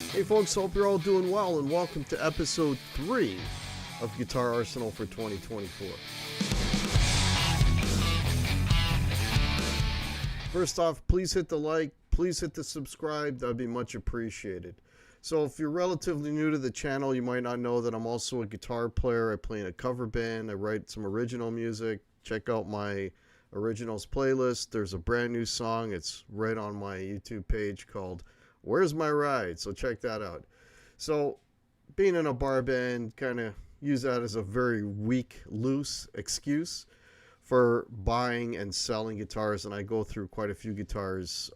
Hey folks, hope you're all doing well and welcome to episode 3 of Guitar Arsenal for 2024. First off, please hit the like, please hit the subscribe, that would be much appreciated. So if you're relatively new to the channel, you might not know that I'm also a guitar player. I play in a cover band, I write some original music. Check out my originals playlist. There's a brand new song, it's right on my YouTube page called Where's My Ride? So check that out. So being in a bar band, kind of use that as a very weak, loose excuse for buying and selling guitars, and I go through quite a few guitars,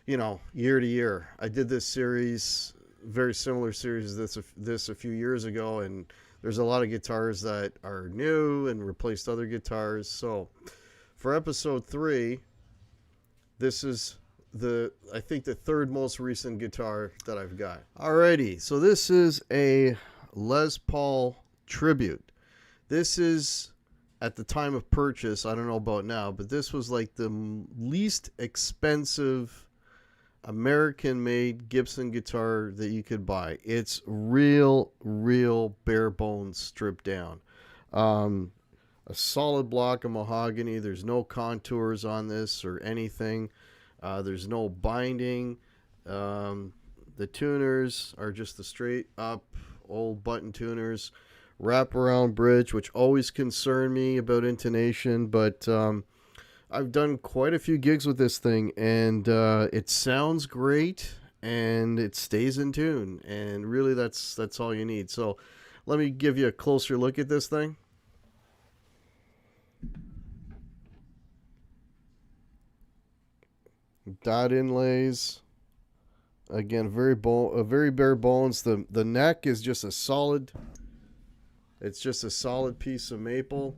year to year. I did this series, very similar series to this a few years ago, and there's a lot of guitars that are new and replaced other guitars. So for episode 3, this is I think the third most recent guitar that I've got. Alrighty, so this is a Les Paul Tribute. This is, at the time of purchase, I don't know about now, but this was like the least expensive American-made Gibson guitar that you could buy. It's real bare bones stripped down. A solid block of mahogany. There's no contours on this or anything. There's no binding. The tuners are just the straight up old button tuners. Wraparound bridge, which always concerned me about intonation, but I've done quite a few gigs with this thing, and it sounds great and it stays in tune, and really that's all you need. So let me give you a closer look at this thing. Dot inlays, again, very bare bones. The neck is just a solid. It's just a solid piece of maple,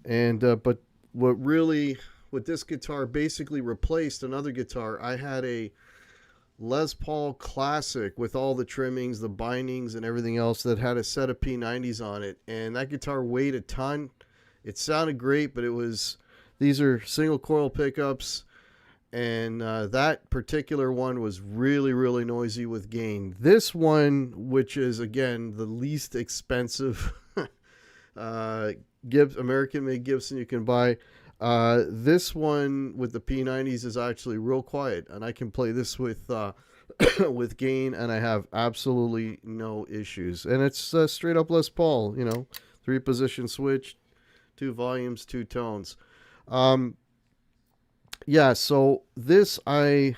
and but what this guitar basically replaced another guitar. I had a Les Paul Classic with all the trimmings, the bindings, and everything else that had a set of P90s on it, and that guitar weighed a ton. It sounded great, but these are single coil pickups. And that particular one was really noisy with gain. This one, which is again the least expensive American-made Gibson you can buy, this one with the P90s is actually real quiet, and I can play this with with gain, and I have absolutely no issues. And it's straight up Les Paul, 3-position switch, 2 volumes, 2 tones. Yeah, so this, when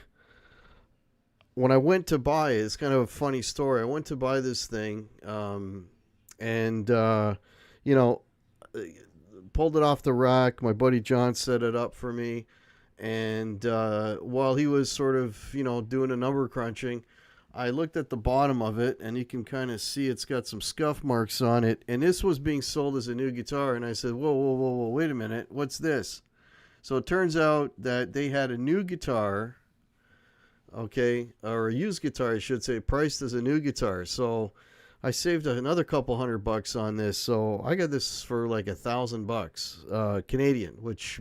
I went to buy it, it's kind of a funny story. I went to buy this thing, and pulled it off the rack. My buddy John set it up for me, and while he was sort of, doing a number crunching, I looked at the bottom of it, and you can kind of see it's got some scuff marks on it, and this was being sold as a new guitar, and I said, whoa, wait a minute, what's this? So it turns out that they had a new guitar, okay, or a used guitar, I should say, priced as a new guitar. So I saved another couple $100 on this. So I got this for like $1,000 Canadian, which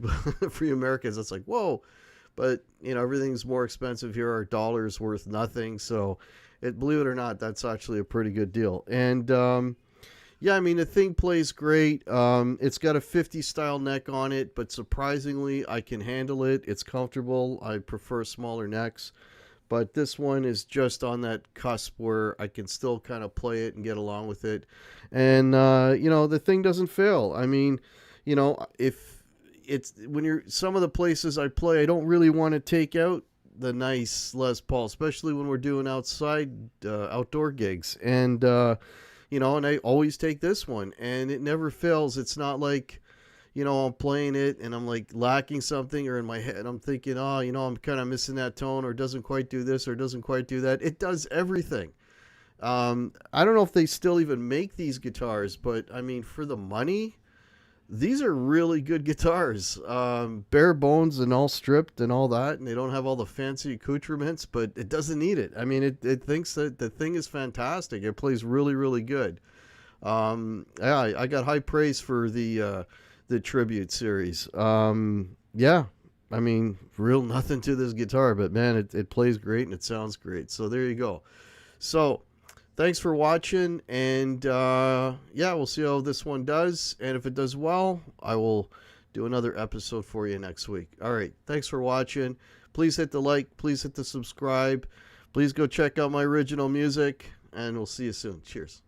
for you Americans, that's like, whoa. But, everything's more expensive here. Our dollar's worth nothing. So believe it or not, that's actually a pretty good deal. And, yeah, I mean, the thing plays great. It's got a 50 style neck on it, but surprisingly, I can handle it. It's comfortable. I prefer smaller necks, but this one is just on that cusp where I can still kind of play it and get along with it. And, the thing doesn't fail. I mean, if it's some of the places I play, I don't really want to take out the nice Les Paul, especially when we're doing outdoor gigs. And, and I always take this one, and it never fails. It's not like, I'm playing it and I'm like lacking something, or in my head I'm thinking, I'm kind of missing that tone, or it doesn't quite do this, or it doesn't quite do that. It does everything. I don't know if they still even make these guitars, but I mean, for the money, these are really good guitars. Bare bones and all stripped and all that, and they don't have all the fancy accoutrements, but it doesn't need it. I mean, it thinks that the thing is fantastic. It plays really good. Yeah, I got high praise for the Tribute series. Yeah, I mean, real nothing to this guitar, but man, it plays great and it sounds great. So there you go. So, thanks for watching, and yeah, we'll see how this one does. And if it does well, I will do another episode for you next week. All right, thanks for watching. Please hit the like. Please hit the subscribe. Please go check out my original music, and we'll see you soon. Cheers.